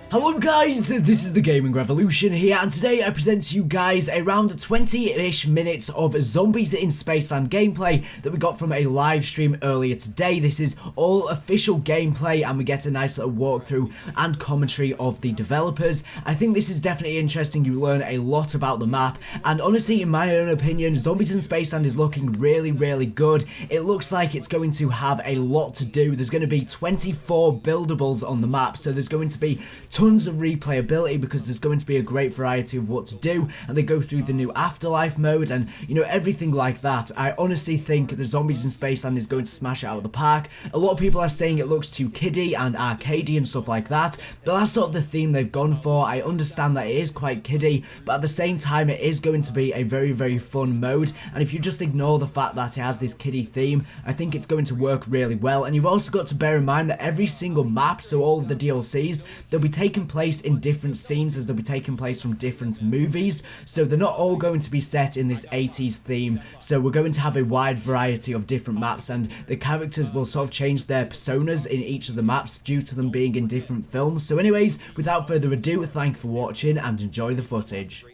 Hello guys, this is the Gaming Revolution here, and today I present to you guys around 20-ish minutes of Zombies in Spaceland gameplay that we got from a live stream earlier today. This is all official gameplay and we get a nice little walkthrough and commentary of the developers. I think this is definitely interesting. You learn a lot about the map, and honestly, in my own opinion, Zombies in Spaceland is looking really good. It looks like it's going to have a lot to do. There's going to be 24 buildables on the map, so there's going to be tons of replayability because there's going to be a great variety of what to do, and they go through the new Afterlife mode and, you know, everything like that. I honestly think the Zombies in Spaceland is going to smash it out of the park. A lot of people are saying it looks too kiddie and arcadey and stuff like that, but that's sort of the theme they've gone for. I understand that it is quite kiddie, but at the same time it is going to be a very fun mode, and if you just ignore the fact that it has this kiddie theme, I think it's going to work really well. And you've also got to bear in mind that every single map, so all of the DLCs, they'll be taking place in different scenes as they'll be taking place from different movies, so they're not all going to be set in this 80s theme. So we're going to have a wide variety of different maps, and the characters will sort of change their personas in each of the maps due to them being in different films. So anyways, without further ado, thank you for watching and enjoy the footage.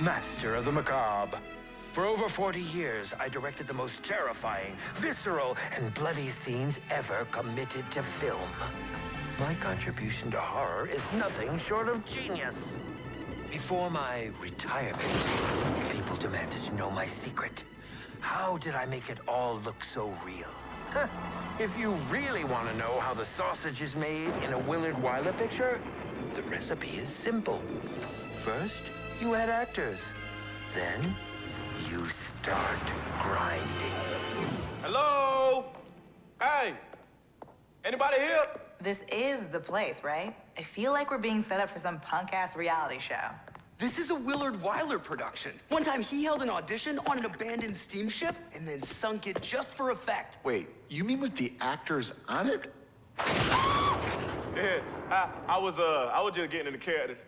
Master of the macabre. For over 40 years, I directed the most terrifying, visceral, and bloody scenes ever committed to film. My contribution to horror is nothing short of genius. Before my retirement, people demanded to know my secret. How did I make it all look so real? If you really want to know how the sausage is made in a Willard Wyler picture, the recipe is simple. First, you add actors. Then, you start grinding. Hello? Hey, anybody here? This is the place, right? I feel like we're being set up for some punk-ass reality show. This is a Willard Wyler production. One time he held an audition on an abandoned steamship and then sunk it just for effect. Wait, you mean with the actors on it? Yeah, I was just getting in the character.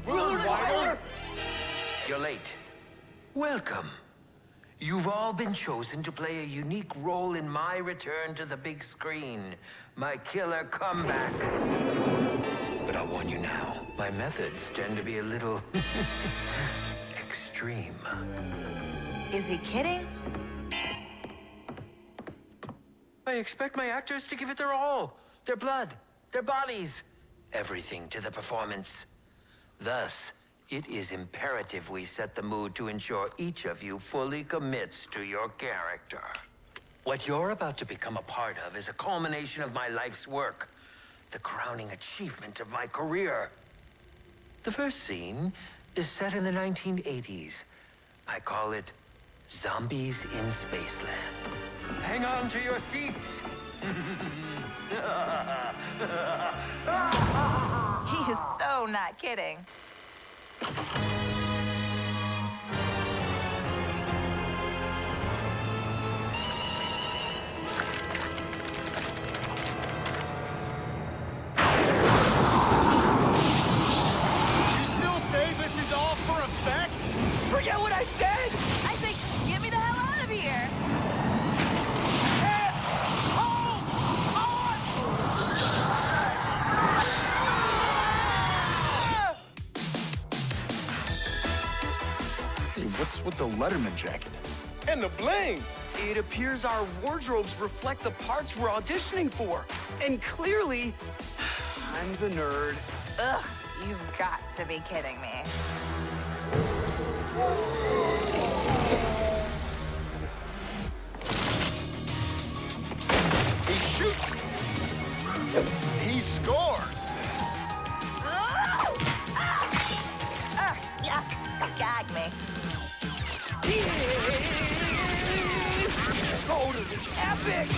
Willard Wyler? You're late. Welcome. You've all been chosen to play a unique role in my return to the big screen, my killer comeback. But I'll warn you now, my methods tend to be a little extreme. Is he kidding? I expect my actors to give it their all. Their blood, their bodies, everything to the performance. Thus, it is imperative we set the mood to ensure each of you fully commits to your character. What you're about to become a part of is a culmination of my life's work, the crowning achievement of my career. The first scene is set in the 1980s. I call it Zombies in Spaceland. Hang on to your seats. He is so not kidding. Forget what I said! I say, get me the hell out of here! Hey, what's with the Letterman jacket? And the bling. It appears our wardrobes reflect the parts we're auditioning for. And clearly, I'm the nerd. Ugh, you've got to be kidding me. He shoots! He scores! Yeah, gag me. Totally epic!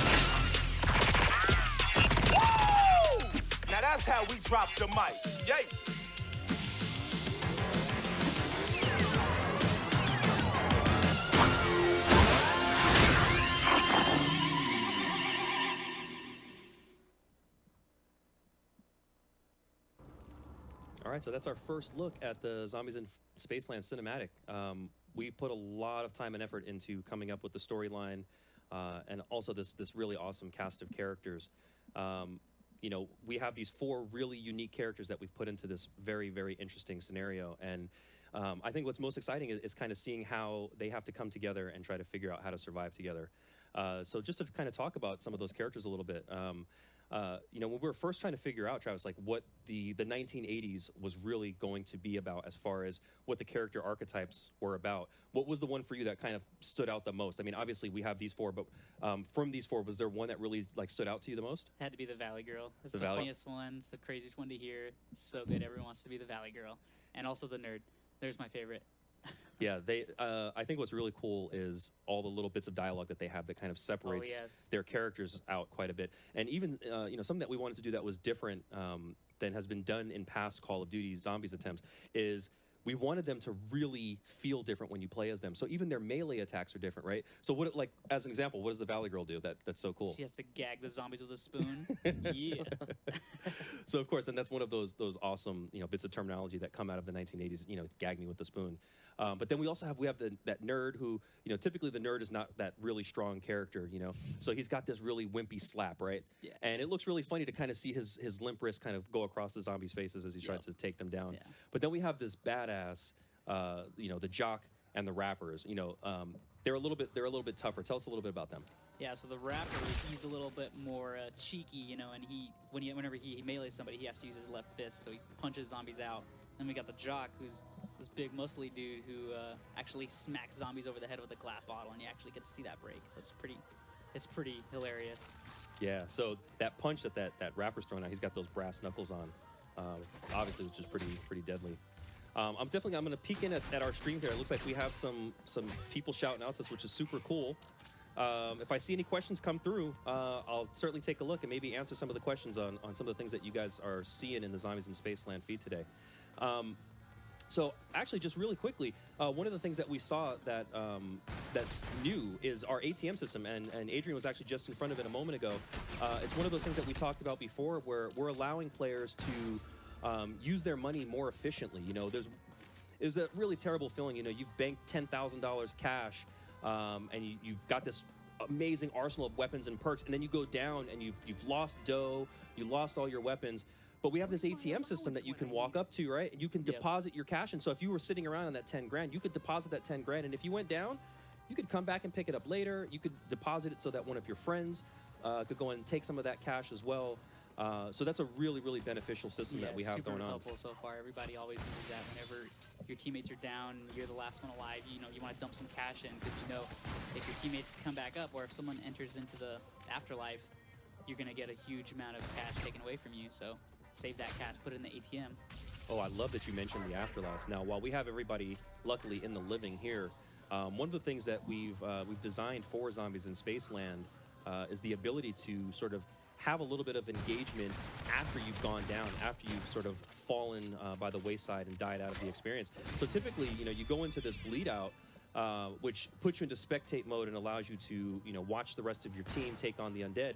Woo! Now that's how we drop the mic. Yay! Alright, so that's our first look at the Zombies in Spaceland cinematic. We put a lot of time and effort into coming up with the storyline, and also this really awesome cast of characters. You know, we have these 4 really unique characters that we've put into this very, very interesting scenario. And I think what's most exciting is kind of seeing how they have to come together and try to figure out how to survive together. So just to kind of talk about some of those characters a little bit, you know, when we were first trying to figure out, Travis, like what the 1980s was really going to be about as far as what the character archetypes were about, what was the one for you that kind of stood out the most? I mean, obviously we have these 4, but from these 4, was there one that really like stood out to you the most? Had to be the Valley Girl. It's the Valley? funniest one. It's the craziest one to hear. So good. Everyone wants to be the Valley Girl. And also the nerd. There's my favorite. Yeah, I think what's really cool is all the little bits of dialogue that they have that kind of separates their characters out quite a bit. And even, you know, something that we wanted to do that was different than has been done in past Call of Duty Zombies attempts is we wanted them to really feel different when you play as them. So even their melee attacks are different, right? So what, like, as an example, what does the Valley Girl do that's so cool? She has to gag the zombies with a spoon. Yeah. So of course, and that's one of those awesome, you know, bits of terminology that come out of the 1980s, you know, gag me with the spoon. But then we also have that nerd who, you know, typically the nerd is not that really strong character, you know. So he's got this really wimpy slap, right? Yeah. And it looks really funny to kind of see his limp wrist kind of go across the zombies' faces as he tries to take them down. Yeah. But then we have this badass, you know, the jock and the rappers. You know, they're a little bit tougher. Tell us a little bit about them. Yeah, so the rapper, he's a little bit more cheeky, you know, and whenever he melees somebody, he has to use his left fist, so he punches zombies out. Then we got the jock, who's this big muscly dude who actually smacks zombies over the head with a glass bottle, and you actually get to see that break. So it's pretty hilarious. Yeah, so that punch that rapper's throwing out, he's got those brass knuckles on, obviously, which is pretty deadly. I'm going to peek in at our stream here. It looks like we have some people shouting out to us, which is super cool. If I see any questions come through, I'll certainly take a look and maybe answer some of the questions on some of the things that you guys are seeing in the Zombies in Spaceland feed today. So actually, just really quickly, one of the things that we saw that's new is our ATM system, and Adrian was actually just in front of it a moment ago. It's one of those things that we talked about before, where we're allowing players to use their money more efficiently. You know, there's a really terrible feeling. You know, you've banked $10,000 cash, and you've got this amazing arsenal of weapons and perks, and then you go down and you've lost dough, you lost all your weapons. But we have this ATM system that you can walk up to, right? And you can deposit your cash. And so if you were sitting around on that 10 grand, you could deposit that 10 grand. And if you went down, you could come back and pick it up later. You could deposit it so that one of your friends could go and take some of that cash as well. So that's a really, really beneficial system that we have going on. Super helpful so far. Everybody always uses that whenever your teammates are down, you're the last one alive, you know, you want to dump some cash in because you know if your teammates come back up or if someone enters into the afterlife, you're going to get a huge amount of cash taken away from you. So save that cash, put it in the ATM. Oh, I love that you mentioned the afterlife. Now, while we have everybody luckily in the living here, one of the things that we've designed for Zombies in Spaceland is the ability to sort of have a little bit of engagement after you've gone down, after you've sort of fallen by the wayside and died out of the experience. So typically, you know, you go into this bleed out, which puts you into spectate mode and allows you to, you know, watch the rest of your team take on the undead.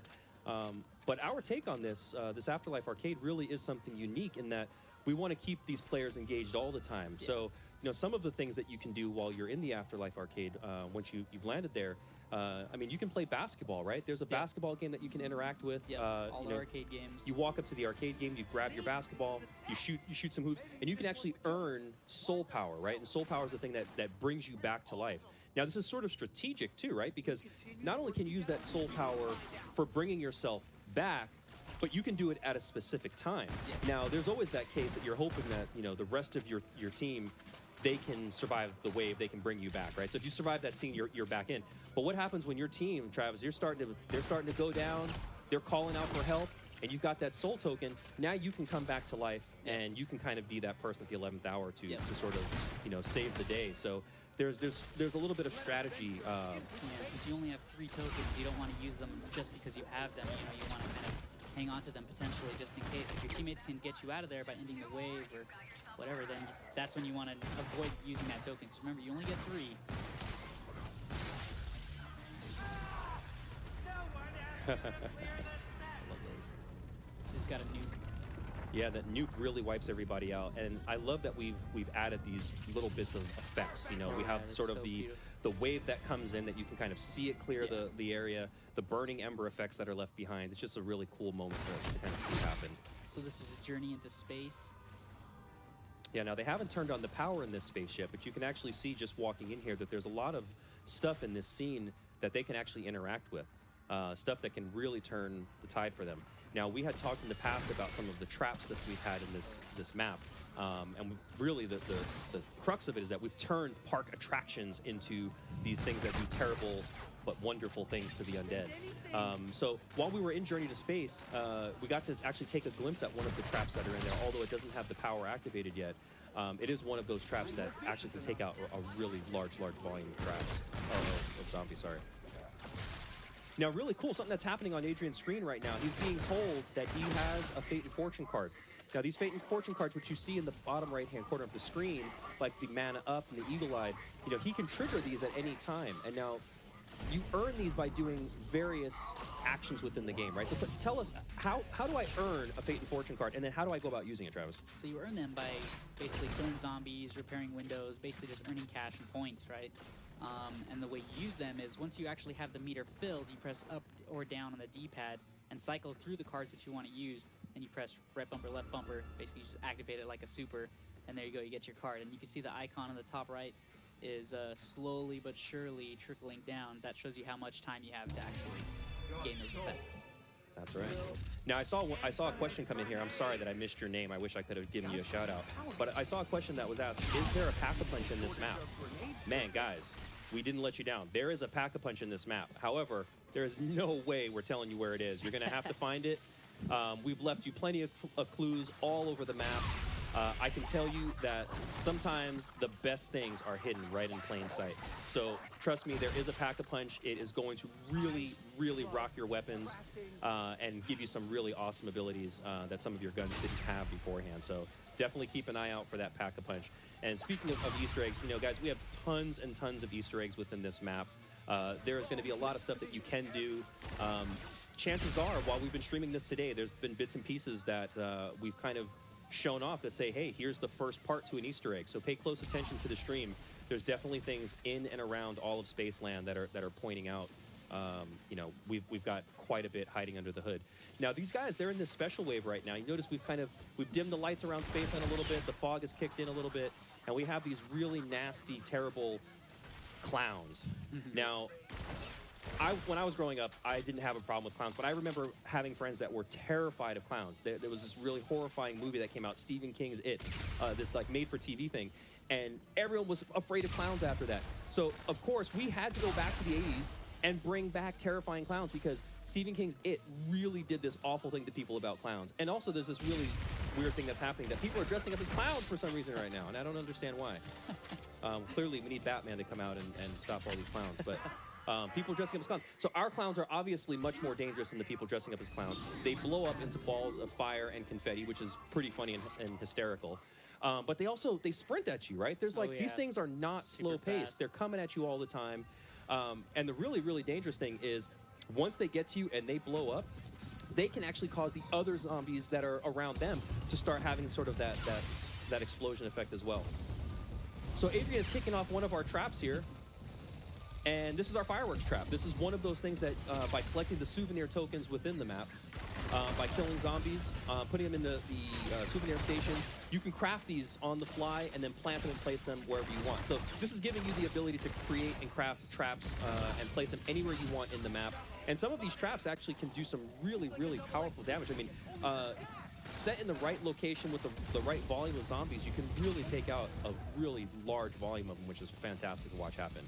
But our take on this Afterlife arcade really is something unique in that we want to keep these players engaged all the time. Yeah. So, you know, some of the things that you can do while you're in the Afterlife arcade, once you've landed there, I mean, you can play basketball, right? There's a basketball game that you can interact with. Yeah, all the arcade games. You walk up to the arcade game, you grab your basketball, you shoot some hoops, and you can actually earn soul power, right? And soul power is the thing that brings you back to life. Now, this is sort of strategic too, right? Because not only can you use that soul power for bringing yourself back, but you can do it at a specific time. Yeah. Now, there's always that case that you're hoping that, you know, the rest of your team, they can survive the wave, they can bring you back, right? So if you survive that scene, you're back in. But what happens when your team, Travis, they're starting to go down, they're calling out for help, and you've got that soul token, now you can come back to life, and you can kind of be that person at the 11th hour to sort of, you know, save the day. So there's a little bit of strategy. Since you only have 3 tokens, you don't want to use them just because you have them. You know, you want to kind of hang on to them potentially just in case. If your teammates can get you out of there by ending the wave or whatever, then that's when you want to avoid using that token. Because remember, you only get 3. I love those. Just got a nuke. Yeah, that nuke really wipes everybody out, and I love that we've added these little bits of effects. You know, we have sort of the the wave that comes in that you can kind of see it clear the area, the burning ember effects that are left behind. It's just a really cool moment to kind of see happen. So this is a journey into space. Yeah, now they haven't turned on the power in this space yet, but you can actually see just walking in here that there's a lot of stuff in this scene that they can actually interact with. Stuff that can really turn the tide for them. Now, we had talked in the past about some of the traps that we've had in this map, and really the crux of it is that we've turned park attractions into these things that do terrible but wonderful things to the undead. So while we were in Journey to Space, we got to actually take a glimpse at one of the traps that are in there, although it doesn't have the power activated yet. It is one of those traps that actually can take out a really large volume of traps, of zombies, sorry. Now, really cool, something that's happening on Adrian's screen right now. He's being told that he has a Fate and Fortune card. Now, these Fate and Fortune cards, which you see in the bottom right-hand corner of the screen, like the Mana Up and the Eagle Eye, you know, he can trigger these at any time. And now, you earn these by doing various actions within the game, right? So tell us, how do I earn a Fate and Fortune card, and then how do I go about using it, Travis? So you earn them by basically killing zombies, repairing windows, basically just earning cash and points, right? And the way you use them is once you actually have the meter filled, you press up or down on the D-pad and cycle through the cards that you want to use, and you press right bumper, left bumper, basically you just activate it like a super, and there you go, you get your card. And you can see the icon on the top right is slowly but surely trickling down. That shows you how much time you have to actually gain those effects. That's right. Now, I saw a question come in here. I'm sorry that I missed your name. I wish I could have given you a shout out. But I saw a question that was asked, is there a Pack-a-Punch in this map? Man, guys, we didn't let you down. There is a Pack-a-Punch in this map. However, there is no way we're telling you where it is. You're going to have to find it. We've left you plenty of clues all over the map. I can tell you that sometimes the best things are hidden right in plain sight. So trust me, there is a Pack-a-Punch. It is going to really, really rock your weapons and give you some really awesome abilities that some of your guns didn't have beforehand. So definitely keep an eye out for that Pack-a-Punch. And speaking of Easter eggs, you know, guys, we have tons and tons of Easter eggs within this map. There is going to be a lot of stuff that you can do. Chances are, while we've been streaming this today, there's been bits and pieces that we've kind of shown off that say, hey, here's the first part to an Easter egg. So pay close attention to the stream. There's definitely things in and around all of Spaceland that are pointing out. You know, we've got quite a bit hiding under the hood. Now, these guys, they're in this special wave right now. You notice we've dimmed the lights around Spaceland a little bit. The fog has kicked in a little bit, and we have these really nasty, terrible clowns. Now, when I was growing up, I didn't have a problem with clowns, but I remember having friends that were terrified of clowns. There was this really horrifying movie that came out, Stephen King's It, this like made-for-TV thing, and everyone was afraid of clowns after that. So, of course, we had to go back to the 80s and bring back terrifying clowns because Stephen King's It really did this awful thing to people about clowns. And also, there's this really weird thing that's happening that people are dressing up as clowns for some reason right now, and I don't understand why. Clearly, we need Batman to come out and stop all these clowns, but people dressing up as clowns. So our clowns are obviously much more dangerous than the people dressing up as clowns. They blow up into balls of fire and confetti, which is pretty funny and hysterical. But they sprint at you, right? There's these things are not slow paced. They're coming at you all the time. And the really, really dangerous thing is once they get to you and they blow up, they can actually cause the other zombies that are around them to start having sort of that explosion effect as well. So Adrian is kicking off one of our traps here. And this is our fireworks trap. This is one of those things that by collecting the souvenir tokens within the map, by killing zombies, putting them in the souvenir stations, you can craft these on the fly and then plant them and place them wherever you want. So this is giving you the ability to create and craft traps and place them anywhere you want in the map. And some of these traps actually can do some really, really powerful damage. I mean, set in the right location with the right volume of zombies, you can really take out a really large volume of them, which is fantastic to watch happen.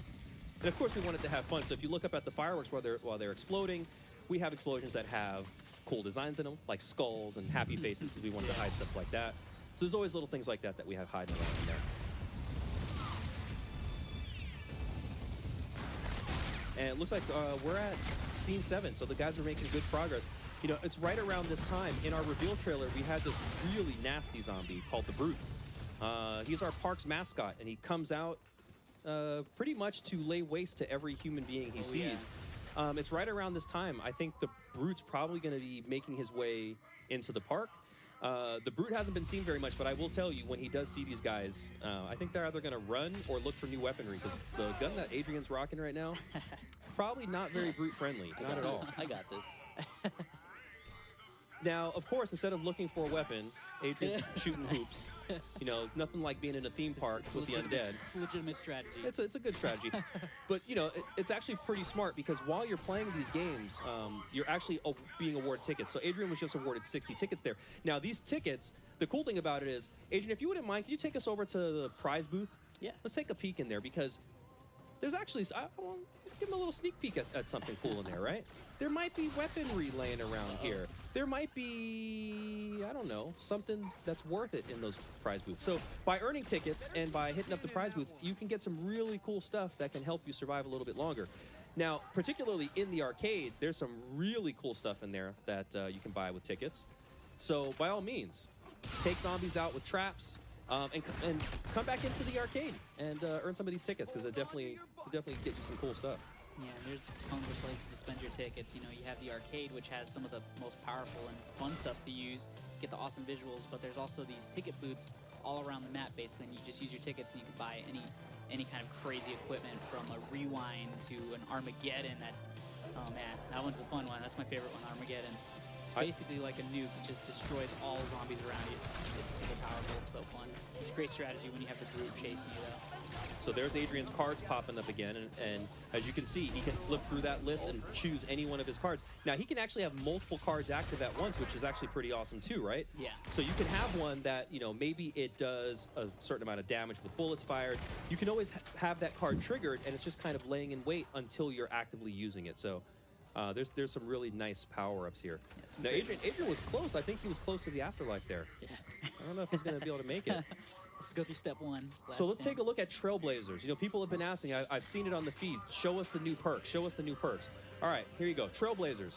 And of course, we wanted to have fun. So if you look up at the fireworks while they're exploding, we have explosions that have cool designs in them, like skulls and happy faces, because we wanted to hide stuff like that. So there's always little things like that that we have hiding around in there. And it looks like we're at scene 7, so the guys are making good progress. You know, it's right around this time. In our reveal trailer, we had this really nasty zombie called the Brute. He's our park's mascot, and he comes out pretty much to lay waste to every human being he sees. Yeah. It's right around this time. I think the Brute's probably going to be making his way into the park. The Brute hasn't been seen very much, but I will tell you, when he does see these guys, I think they're either going to run or look for new weaponry, because the gun that Adrian's rocking right now, probably not very Brute friendly, not at all. I got this. Now, of course, instead of looking for a weapon, Adrian's shooting hoops. You know, nothing like being in a theme park with the undead. It's a legitimate strategy. It's a good strategy. But, you know, it's actually pretty smart, because while you're playing these games, you're actually being awarded tickets. So Adrian was just awarded 60 tickets there. Now, these tickets, the cool thing about it is, Adrian, if you wouldn't mind, can you take us over to the prize booth? Yeah. Let's take a peek in there, because there's actually, I want to give him a little sneak peek at something cool in there, right? There might be weaponry laying around here. There might be, I don't know, something that's worth it in those prize booths. So by earning tickets and by hitting up the prize booth, you can get some really cool stuff that can help you survive a little bit longer. Now, particularly in the arcade, there's some really cool stuff in there that you can buy with tickets. So by all means, take zombies out with traps, and come back into the arcade and earn some of these tickets, because it definitely get you some cool stuff. Yeah, and there's tons of places to spend your tickets. You know, you have the arcade, which has some of the most powerful and fun stuff to use, get the awesome visuals, but there's also these ticket booths all around the map, basically, and you just use your tickets and you can buy any kind of crazy equipment, from a rewind to an Armageddon. Oh man, that one's the fun one. That's my favorite one, Armageddon. It's basically like a nuke. It just destroys all zombies around you. It's super powerful. It's so fun. It's a great strategy when you have the Brute chasing you, though. So there's Adrian's cards popping up again, and as you can see, he can flip through that list and choose any one of his cards. Now, he can actually have multiple cards active at once, which is actually pretty awesome too, right? Yeah. So you can have one that, you know, maybe it does a certain amount of damage with bullets fired. You can always have that card triggered, and it's just kind of laying in wait until you're actively using it. So there's some really nice power-ups here. Yeah, now, Adrian was close. I think he was close to the Afterlife there. Yeah. I don't know if he's going to be able to make it. Let's go through step one. So let's take a look at Trailblazers. You know, people have been asking, I've seen it on the feed, show us the new perks, show us the new perks. All right, here you go, Trailblazers.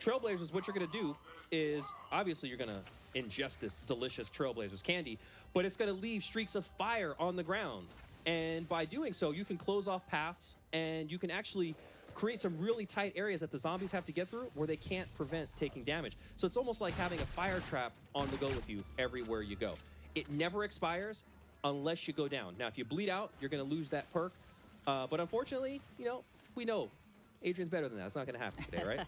Trailblazers, what you're gonna do is, obviously you're gonna ingest this delicious Trailblazers candy, but it's gonna leave streaks of fire on the ground. And by doing so, you can close off paths, and you can actually create some really tight areas that the zombies have to get through where they can't prevent taking damage. So it's almost like having a fire trap on the go with you everywhere you go. It never expires unless you go down. Now, if you bleed out, you're going to lose that perk. But unfortunately, you know, we know Adrian's better than that. It's not going to happen today, right?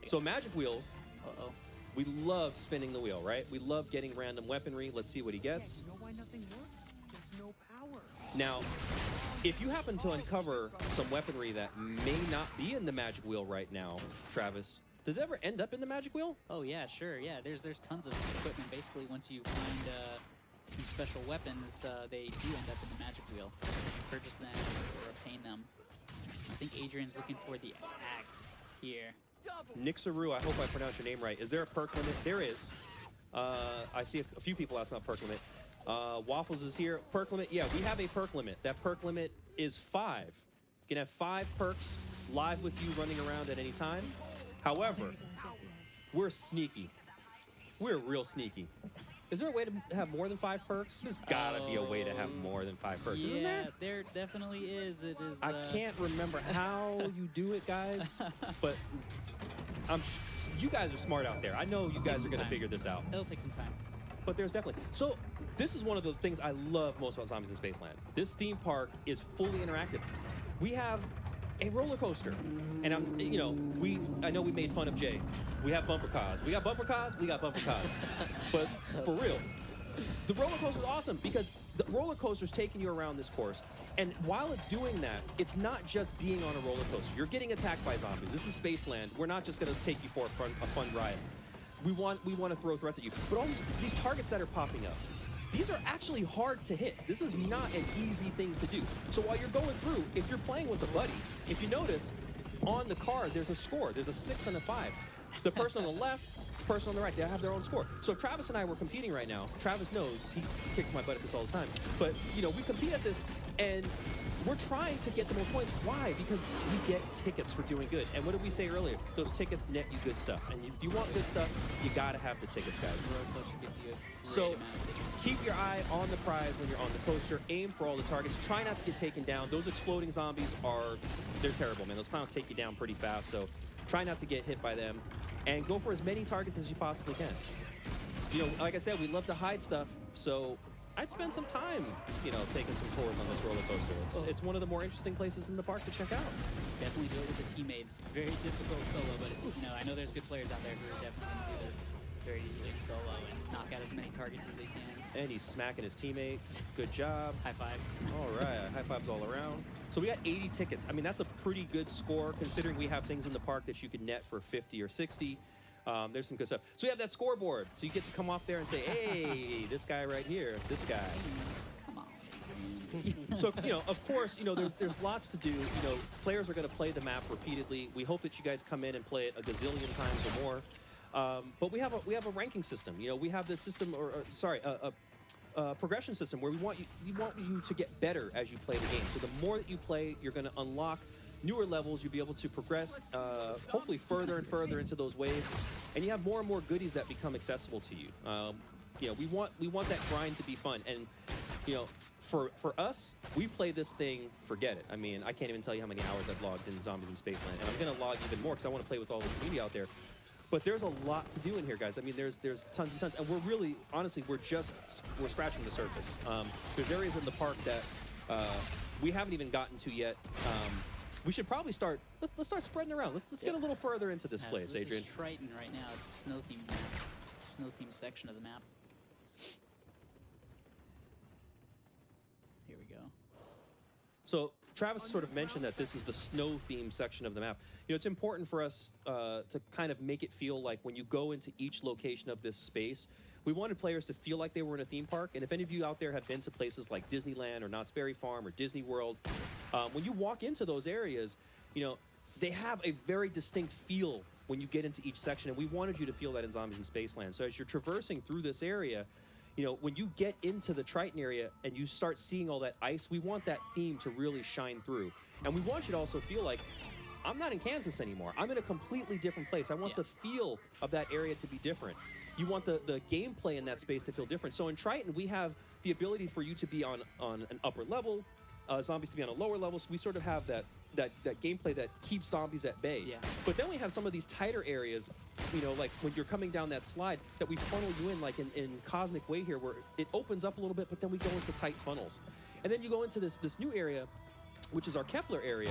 So magic wheels. Uh-oh. We love spinning the wheel, right? We love getting random weaponry. Let's see what he gets. You know why nothing works? There's no power. Now, if you happen to uncover some weaponry that may not be in the magic wheel right now, Travis, does it ever end up in the magic wheel? Oh yeah, sure. Yeah, there's tons of equipment. Basically, once you find some special weapons, they do end up in the magic wheel. You can purchase them or obtain them. I think Adrian's looking for the axe here. Nixaru, I hope I pronounced your name right. Is there a perk limit? There is. I see a few people ask about perk limit. Waffles is here. Perk limit? Yeah, we have a perk limit. That perk limit is 5. You can have 5 perks live with you running around at any time. However, we're sneaky. We're real sneaky. Is there a way to have more than 5 perks? There's gotta be a way to have more than 5 perks, isn't there? Yeah, there definitely is. It is. I can't remember how you do it, guys, but you guys are smart out there. I know you guys are gonna figure this out. It'll take some time. But there's definitely. So this is one of the things I love most about Zombies in Spaceland. This theme park is fully interactive. We have a roller coaster, and I know we made fun of Jay. We have bumper cars. We got bumper cars. We got bumper cars. But for real, the roller coaster is awesome, because the roller coaster is taking you around this course, and while it's doing that, it's not just being on a roller coaster. You're getting attacked by zombies. This is Spaceland. We're not just going to take you for a fun ride. We want to throw threats at you, but all these targets that are popping up, these are actually hard to hit. This is not an easy thing to do. So while you're going through, if you're playing with a buddy, if you notice, on the card, there's a score. There's a 6 and a 5. The person on the left, the person on the right, they have their own score. So if Travis and I were competing right now, Travis knows, he kicks my butt at this all the time. But, you know, we compete at this, and we're trying to get the more points. Why? Because we get tickets for doing good. And what did we say earlier? Those tickets net you good stuff. And if you want good stuff, you gotta have the tickets, guys. So keep your eye on the prize when you're on the coaster. Aim for all the targets. Try not to get taken down. Those exploding zombies they're terrible, man. Those clowns take you down pretty fast. So try not to get hit by them. And go for as many targets as you possibly can. you know, like I said, we love to hide stuff, so I'd spend some time, you know, taking some tours on this roller coaster. It's one of the more interesting places in the park to check out. Definitely do it with the teammates. Very difficult solo, but you know, I know there's good players out there who are definitely going to do this very easily in solo and knock out as many targets as they can. And he's smacking his teammates. Good job. High fives. All right, high fives all around. So we got 80 tickets. I mean, that's a pretty good score considering we have things in the park that you can net for 50 or 60. There's some good stuff. So we have that scoreboard. So you get to come off there and say, hey, this guy right here, this guy. Come on. So, you know, of course, you know, there's lots to do. You know, players are going to play the map repeatedly. We hope that you guys come in and play it a gazillion times or more. But we have a ranking system. You know, we have this system, a progression system where we want you to get better as you play the game. So the more that you play, you're going to unlock newer levels. You'll be able to progress, hopefully further and further into those waves, and you have more and more goodies that become accessible to you. You know, we want that grind to be fun, and you know, for us, we play this thing. Forget it. I mean, I can't even tell you how many hours I've logged in Zombies in Spaceland, and I'm going to log even more because I want to play with all the community out there. But there's a lot to do in here, guys. I mean, there's tons and tons, and we're really, honestly, we're scratching the surface. There's areas in the park that we haven't even gotten to yet. We should probably start. Let's start spreading around. Let's get a little further into this place, this Adrian. Is Triton right now. It's a snow themed map. Snow themed section of the map. Here we go. So Travis sort of mentioned that this is the snow themed section of the map. You know, it's important for us to kind of make it feel like when you go into each location of this space, we wanted players to feel like they were in a theme park. And if any of you out there have been to places like Disneyland or Knott's Berry Farm or Disney World, when you walk into those areas, you know, they have a very distinct feel when you get into each section. And we wanted you to feel that in Zombies in Spaceland. So as you're traversing through this area, you know, when you get into the Triton area and you start seeing all that ice, we want that theme to really shine through. And we want you to also feel like, I'm not in Kansas anymore. I'm in a completely different place. I want the feel of that area to be different. You want the gameplay in that space to feel different. So in Triton, we have the ability for you to be on an upper level, zombies to be on a lower level. So we sort of have that gameplay that keeps zombies at bay. Yeah. But then we have some of these tighter areas, you know, like when you're coming down that slide, that we funnel you in like in Cosmic Way here, where it opens up a little bit, but then we go into tight funnels. And then you go into this new area, which is our Kepler area.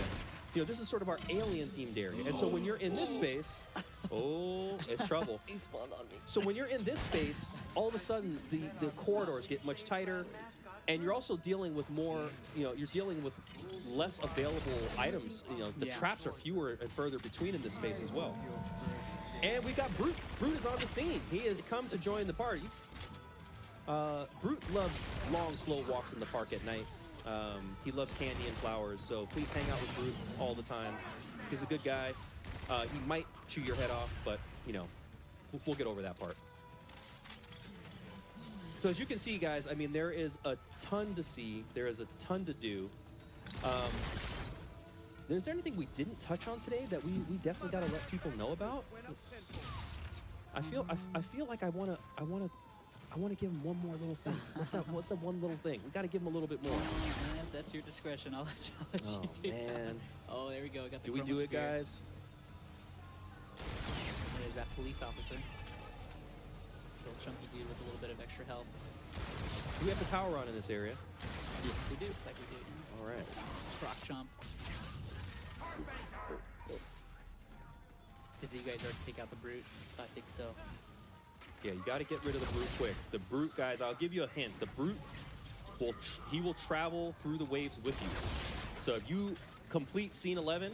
You know, this is sort of our alien-themed area. And so when you're in this space, oh, it's trouble. He spawned on me. So when you're in this space, all of a sudden the corridors get much tighter, and you're also dealing with more, you know, you're dealing with less available items. You know, the traps are fewer and further between in this space as well. And we got Brute. Brute is on the scene. He has come to join the party. Brute loves long, slow walks in the park at night. He loves candy and flowers, so please hang out with Brute all the time. He's a good guy. He might chew your head off, but, you know, we'll get over that part. So as you can see, guys, I mean, there is a ton to see. There is a ton to do. Is there anything we didn't touch on today that we definitely got to let people know about? I feel like I want to give him one more little thing. What's that one little thing? We got to give him a little bit more. That's your discretion. I'll let you do man. that. Oh, there we go. Got the do we do it, guys? There's that police officer. This little chunky dude with a little bit of extra health. Do we have the power on in this area? Yes, we do. Looks like we do. All right. Rock chomp. Did you guys already take out the Brute? I think so. Yeah, you got to get rid of the Brute quick. The Brute, guys, I'll give you a hint. The Brute, he will travel through the waves with you. So if you complete Scene 11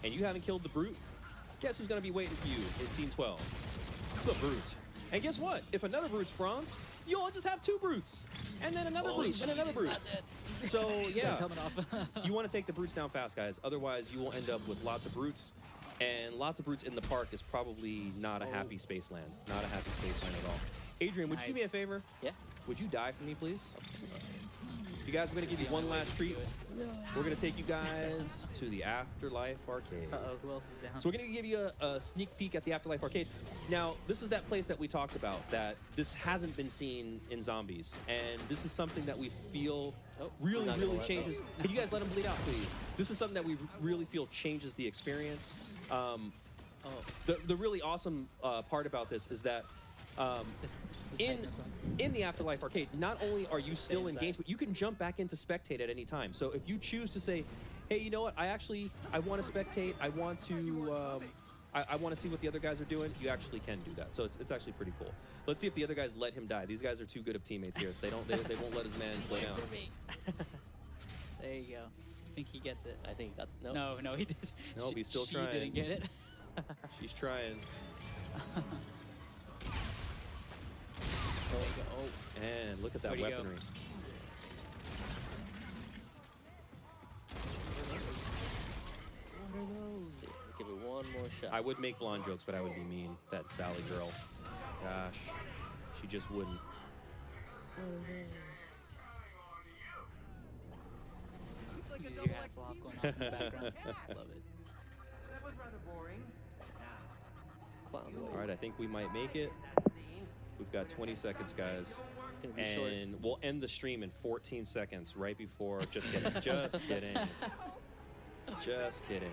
and you haven't killed the Brute, guess who's going to be waiting for you in Scene 12? The Brute. And guess what? If another Brute spawns, you'll just have two Brutes. And then another Brute, and another Brute. So, yeah, you want to take the Brutes down fast, guys. Otherwise, you will end up with lots of Brutes. And lots of Brutes in the park is probably not a happy Spaceland. Not a happy Spaceland at all. Adrian, would you do me a favor? Yeah. Would you die for me, please? You guys, we're going to give you one last treat. We're going to take you guys to the Afterlife Arcade. Uh-oh, who else is down? So we're going to give you a sneak peek at the Afterlife Arcade. Now, this is that place that we talked about, that this hasn't been seen in Zombies. And this is something that we feel really changes. Can you guys let him bleed out, please? This is something that we really feel changes the experience. The really awesome part about this is that in the Afterlife arcade, not only are you still engaged, but you can jump back into spectate at any time. So if you choose to say, hey, you know what, I want to spectate, I want to I want to see what the other guys are doing, you actually can do that. So it's actually pretty cool. Let's see if the other guys let him die. These guys are too good of teammates here. They won't let his man play down. There you go. I think he gets it. I think he got No, he did. No, he's still she trying. didn't get it. She's trying. There you go. Oh. And look at that Where'd he go? weaponry. Give it one more shot. I would make blonde jokes, but I would be mean. That Valley girl. Gosh. She just wouldn't. Use your hats lock going on in the background. Love it. That was rather boring. Clown boy. All right, I think we might make it. We've got 20 seconds, guys. It's gonna be short. And we'll end the stream in 14 seconds, right before. Just kidding. Just kidding. Just kidding.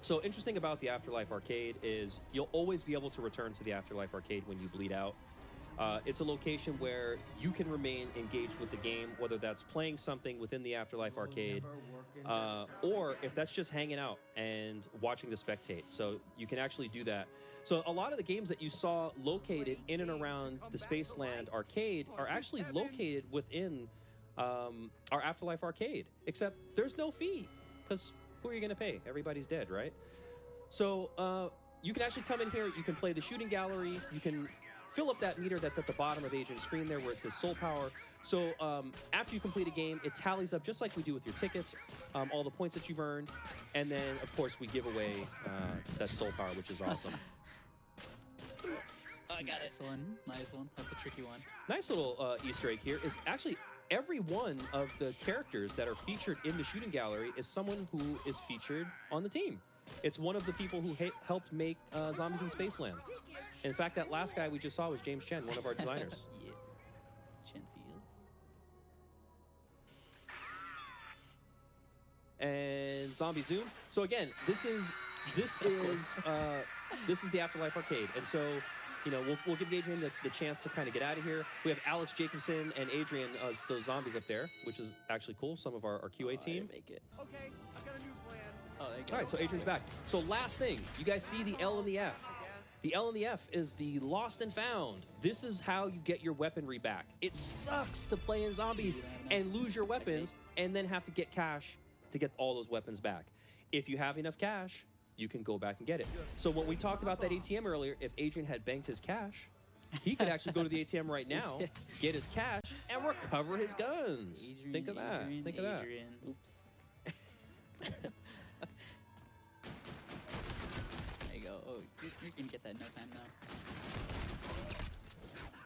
So interesting about the Afterlife arcade is you'll always be able to return to the Afterlife arcade when you bleed out. It's a location where you can remain engaged with the game, whether that's playing something within the Afterlife arcade, or if that's just hanging out and watching the spectate. So you can actually do that. So a lot of the games that you saw located in and around the Spaceland arcade are actually located within our Afterlife arcade, except there's no fee, because who are you going to pay? Everybody's dead, right? So you can actually come in here, you can play the shooting gallery, you can fill up that meter that's at the bottom of Adrian's screen there where it says soul power. So after you complete a game, it tallies up just like we do with your tickets, all the points that you've earned, and then of course we give away that soul power, which is awesome. I got it. Nice one. That's a tricky one. Nice little Easter egg here is actually every one of the characters that are featured in the shooting gallery is someone who is featured on the team. It's one of the people who helped make Zombies in Spaceland. In fact, that last guy we just saw was James Chen, one of our designers. Yeah. Chenfield. And Zombie Zoom. So again, this is the Afterlife arcade, and so you know we'll give Adrian the chance to kind of get out of here. We have Alex Jacobson and Adrian as those zombies up there, which is actually cool. Some of our QA team. I didn't make it. Okay, I've got a new plan. Oh, there you go. All right, so Adrian's back. So last thing, you guys see the L and the F. The L and the F is the lost and found. This is how you get your weaponry back. It sucks to play in zombies and lose your weapons and then have to get cash to get all those weapons back. If you have enough cash, you can go back and get it. So when we talked about that ATM earlier, if Adrian had banked his cash, he could actually go to the ATM right now, get his cash, and recover his guns. Think of that. Think of that. Oops. There you go. Oh, you're gonna get that in no time now.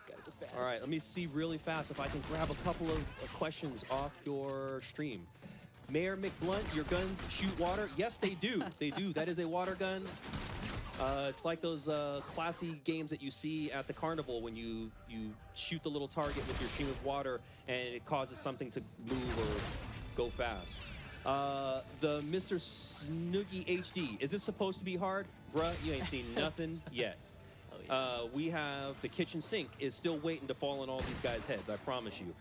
Gotta go fast. All right, let me see really fast if I can grab a couple of questions off your stream. Mayor McBlunt, your guns shoot water? Yes, they do. They do. That is a water gun. It's like those classy games that you see at the carnival when you shoot the little target with your stream of water and it causes something to move or go fast. The Mr. Snooky HD. Is this supposed to be hard? Bruh, you ain't seen nothing yet. Oh, yeah. We have the kitchen sink is still waiting to fall on all these guys' heads, I promise you.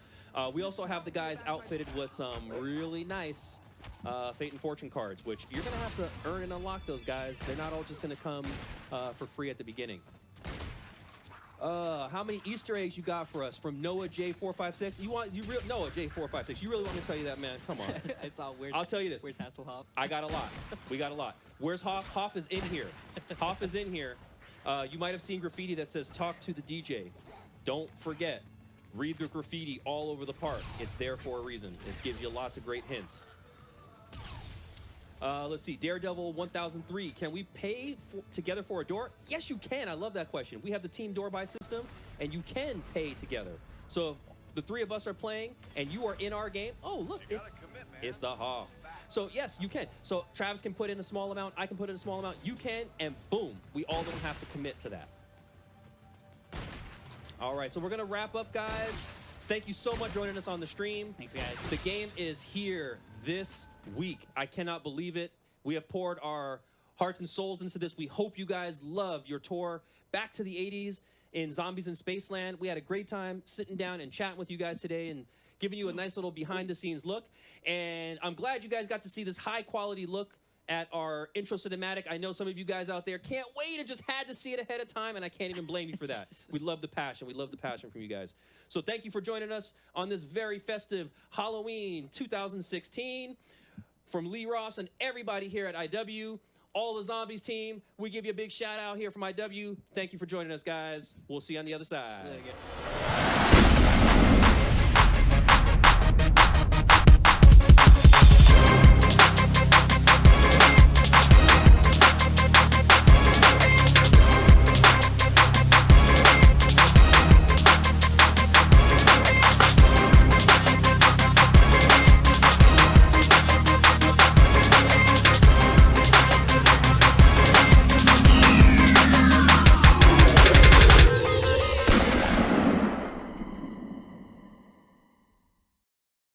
We also have the guys outfitted with some really nice Fate and Fortune cards, which you're going to have to earn and unlock those guys. They're not all just going to come for free at the beginning. How many Easter eggs you got for us from Noah J456? Noah J456? You really want me to tell you that, man? Come on. I saw. I'll tell you this. Where's Hasselhoff? I got a lot. We got a lot. Where's Hoff? Hoff is in here. Hoff is in here. You might have seen graffiti that says "Talk to the DJ." Don't forget. Read the graffiti all over the park. It's there for a reason. It gives you lots of great hints. Let's see. Daredevil 1003. Can we pay together for a door? Yes, you can. I love that question. We have the team door buy system, and you can pay together. So if the three of us are playing, and you are in our game, oh, look, it's the Hoff. So, yes, you can. So Travis can put in a small amount. I can put in a small amount. You can, and boom. We all don't have to commit to that. All right, so we're going to wrap up, guys. Thank you so much for joining us on the stream. Thanks, guys. The game is here this week. I cannot believe it. We have poured our hearts and souls into this. We hope you guys love your tour back to the 80s. in Zombies in Spaceland. We had a great time sitting down and chatting with you guys today and giving you a nice little behind-the-scenes look. And I'm glad you guys got to see this high-quality look at our intro cinematic. I know some of you guys out there can't wait and just had to see it ahead of time, and I can't even blame you for that. We love the passion. We love the passion from you guys. So thank you for joining us on this very festive Halloween 2016. From Lee Ross and everybody here at IW, all the Zombies team, we give you a big shout out here from IW. Thank you for joining us, guys. We'll see you on the other side.